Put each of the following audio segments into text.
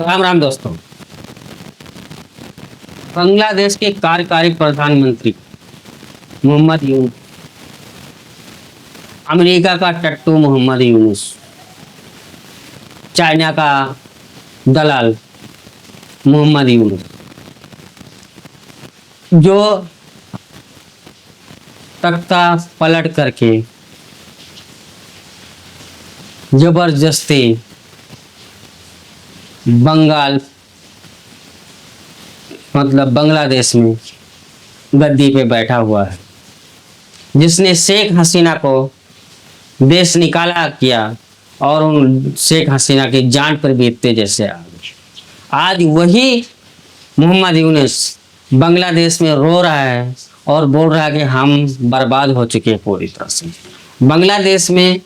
राम राम दोस्तों। बांग्लादेश के कार्यकारी प्रधानमंत्री मोहम्मद यूनुस, अमेरिका का टट्टू मोहम्मद यूनुस, चाइना का दलाल मोहम्मद यूनुस, जो तख्ता पलट करके जबरदस्ती बंगाल मतलब बांग्लादेश में गद्दी पे बैठा हुआ है, जिसने शेख हसीना को देश निकाला किया और उन शेख हसीना की जान पर बीतते जैसे आ गए। आज वही मोहम्मद यूनुस बांग्लादेश में रो रहा है और बोल रहा है कि हम बर्बाद हो चुके हैं पूरी तरह से। बांग्लादेश में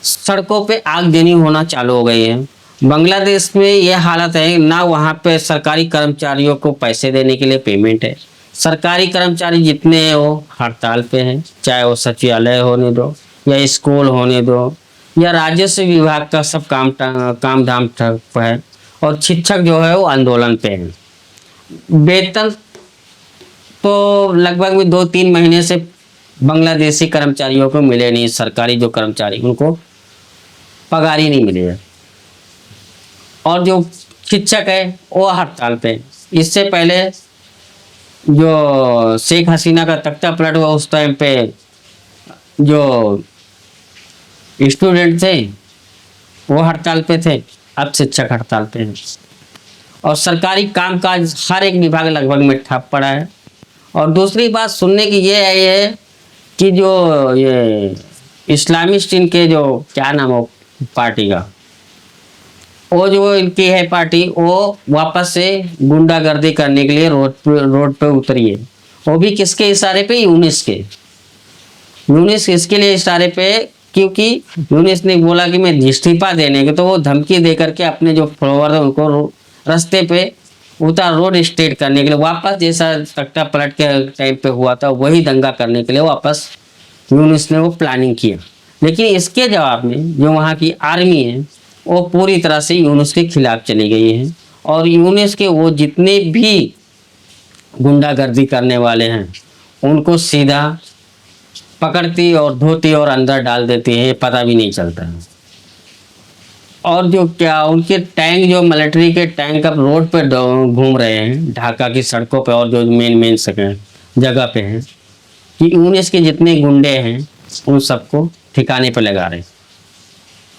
सड़कों पे आगजनी होना चालू हो गई है। बांग्लादेश में यह हालत है, ना वहाँ पे सरकारी कर्मचारियों को पैसे देने के लिए पेमेंट है। सरकारी कर्मचारी जितने हैं वो हड़ताल पे हैं, चाहे वो सचिवालय होने दो या स्कूल होने दो या राजस्व विभाग का सब काम धाम ठप है, और शिक्षक जो है वो आंदोलन पे हैं। वेतन तो लगभग में 2-3 महीने से बांग्लादेशी कर्मचारियों को मिले नहीं। सरकारी जो कर्मचारी उनको पगार ही नहीं मिले है, और जो शिक्षक है वो हड़ताल पे। इससे पहले जो शेख हसीना का तख्ता पलट हुआ उस टाइम पे जो स्टूडेंट थे वो हड़ताल पे थे, अब शिक्षक हड़ताल पे हैं। और सरकारी कामकाज हर एक विभाग लगभग में ठप पड़ा है। और दूसरी बात सुनने की ये है कि जो ये इस्लामिस्ट इनके जो क्या नाम हो पार्टी का, वो जो इनकी है पार्टी, वो वापस से गुंडागर्दी करने के लिए रोड पे उतरी है। वो भी किसके इशारे पे? यूनुस के। यूनुस इसके लिए इशारे पे, क्योंकि यूनुस ने बोला कि मैं इस्तीफा देने के, तो वो धमकी दे करके अपने जो फॉलोअर है उनको रास्ते पे उतार, रोड स्ट्रेट करने के लिए वापस, जैसा तख्ता पलट के टाइम पे हुआ था वही दंगा करने के लिए वापस यूनुस ने वो प्लानिंग किया। लेकिन इसके जवाब में जो वहाँ की आर्मी है वो पूरी तरह से यूनुस के खिलाफ चली गई है, और यूनुस के वो जितने भी गुंडागर्दी करने वाले हैं उनको सीधा पकड़ती और धोती और अंदर डाल देती है, पता भी नहीं चलता है। और जो क्या उनके टैंक, जो मिलिट्री के टैंक अब रोड पे घूम रहे हैं ढाका की सड़कों पे और जो मेन जगह पे हैं, कि यूनुस के जितने गुंडे हैं उन सबको ठिकाने पे लगा रहे हैं।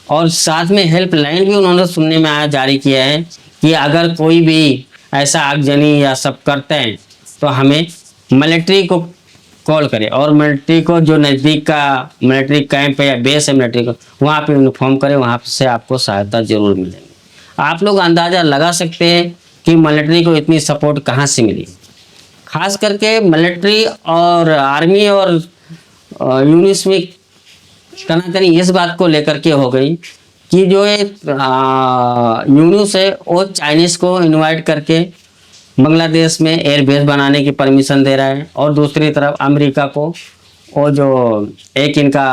और साथ में हेल्पलाइन भी उन्होंने सुनने में आया जारी किया है कि अगर कोई भी ऐसा आगजनी या सब करते हैं तो हमें मिलिट्री को कॉल करें, और मिलिट्री को जो नज़दीक का मिलिट्री कैंप है या बेस है मिलिट्री को, वहाँ पे इन्फॉर्म करें, वहाँ से आपको सहायता जरूर मिलेगी। आप लोग अंदाज़ा लगा सकते हैं कि मिलिट्री को इतनी सपोर्ट कहाँ से मिली। खास करके मिलिट्री और आर्मी और यूनुस में तनातनी इस बात को लेकर के हो गई कि जो यूनुस है वो चाइनीज़ को इनवाइट करके बांग्लादेश में एयरबेस बनाने की परमिशन दे रहा है, और दूसरी तरफ अमेरिका को वो जो एक इनका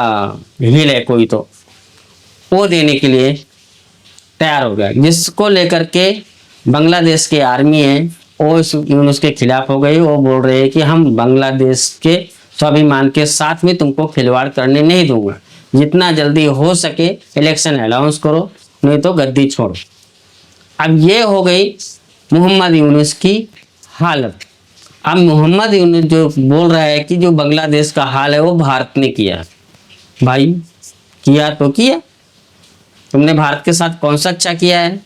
हिल है कोई, तो वो देने के लिए तैयार हो गया, जिसको लेकर के बांग्लादेश की आर्मी है वो इस यूनुस के खिलाफ हो गई। वो बोल रहे हैं कि हम बांग्लादेश के स्वाभिमान के साथ में तुमको खिलवाड़ करने नहीं दूंगा, जितना जल्दी हो सके इलेक्शन अनाउंस करो, नहीं तो गद्दी छोड़ो। अब ये हो गई मोहम्मद यूनुस की हालत। अब मोहम्मद यूनुस जो बोल रहा है कि जो बांग्लादेश का हाल है वो भारत ने किया। भाई किया तो किया, तुमने भारत के साथ कौन सा अच्छा किया है?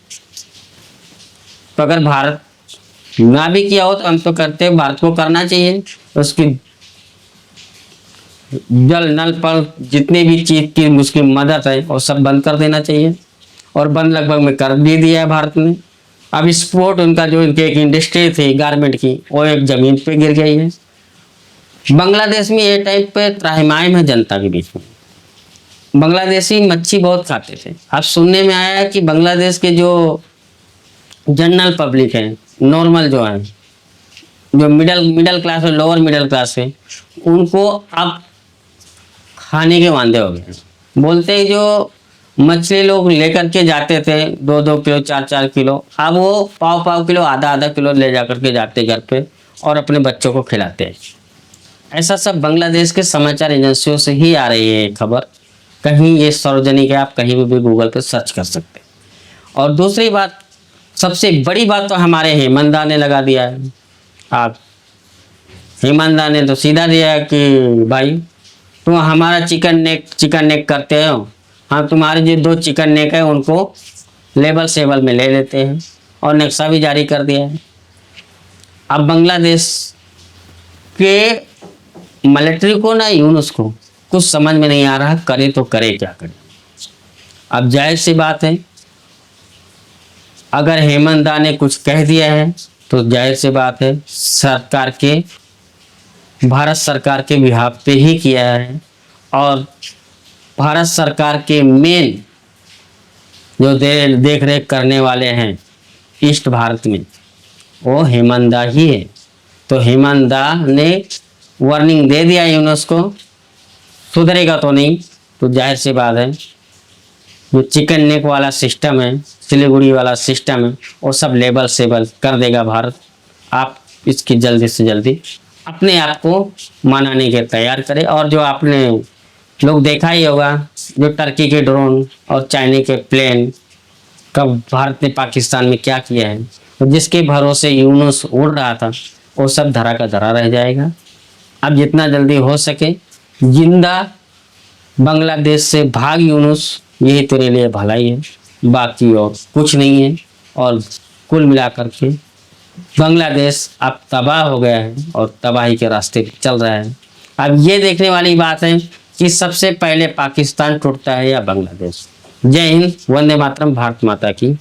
तो अगर भारत ना भी किया हो तो हम तो करते हैं, भारत को करना चाहिए। उसकी जल नल पर जितने भी चीज की उसकी मदद है वो सब बंद कर देना चाहिए, और बंद लगभग में कर भी दिया है भारत ने। अब स्पोर्ट उनका जो इनके एक इंडस्ट्री थी गारमेंट की, वो एक जमीन पे गिर गई है। बांग्लादेश में ये टाइप पे त्राहिमाम है जनता के बीच में। बांग्लादेशी मच्छी बहुत खाते थे। अब सुनने में आया है कि बांग्लादेश के जो जनरल पब्लिक है, नॉर्मल जो है, जो मिडिल क्लास और लोअर मिडिल क्लास है, उनको अब खाने के वांदे हो गए। बोलते हैं जो मछली लोग लेकर के जाते थे 2-2 किलो 4-4 किलो, अब वो पाव किलो आधा किलो ले जा करके जाते घर पे और अपने बच्चों को खिलाते हैं। ऐसा सब बांग्लादेश के समाचार एजेंसियों से ही आ रही है ये खबर, कहीं ये सार्वजनिक है, आप कहीं भी गूगल पे सर्च कर सकते हैं। और दूसरी बात, सबसे बड़ी बात तो हमारे हेमंत दा ने लगा दिया है। आप हेमंत दा ने तो सीधा दिया कि भाई तुम हमारा चिकन नेक करते हो, हम तुम्हारे जो 2 चिकन नेक है उनको लेबल सेबल में ले लेते हैं, और नक्शा भी जारी कर दिया है। अब बांग्लादेश के मिलिट्री को ना यूनुस को कुछ समझ में नहीं आ रहा, करे तो करे क्या करे। अब जाहिर सी बात है, अगर हेमंत दा ने कुछ कह दिया है तो जाहिर सी बात है भारत सरकार के बिहाफ पे ही किया है। और भारत सरकार के मेन जो देख रेख करने वाले हैं ईस्ट भारत में, वो हेमंत दा ही है। तो हेमंत दा ने वार्निंग दे दिया यूनुस को, सुधरेगा तो नहीं, तो जाहिर सी बात है जो चिकन नेक वाला सिस्टम है, सिलीगुड़ी वाला सिस्टम है, वो सब लेबल सेबल कर देगा भारत। आप इसकी जल्दी से जल्दी अपने आप को मनाने के तैयार करें। और जो आपने लोग देखा ही होगा, जो टर्की के ड्रोन और चाइना के प्लेन कब भारत ने पाकिस्तान में क्या किया है, तो जिसके भरोसे यूनुस उड़ रहा था वो सब धरा का धरा रह जाएगा। अब जितना जल्दी हो सके जिंदा बांग्लादेश से भाग यूनुस, यही तेरे लिए भलाई है, बाकी और कुछ नहीं है। और कुल मिलाकर के बांग्लादेश अब तबाह हो गया है और तबाही के रास्ते पे चल रहा है। अब ये देखने वाली बात है कि सबसे पहले पाकिस्तान टूटता है या बांग्लादेश। जय हिंद, वंदे मातरम, भारत माता की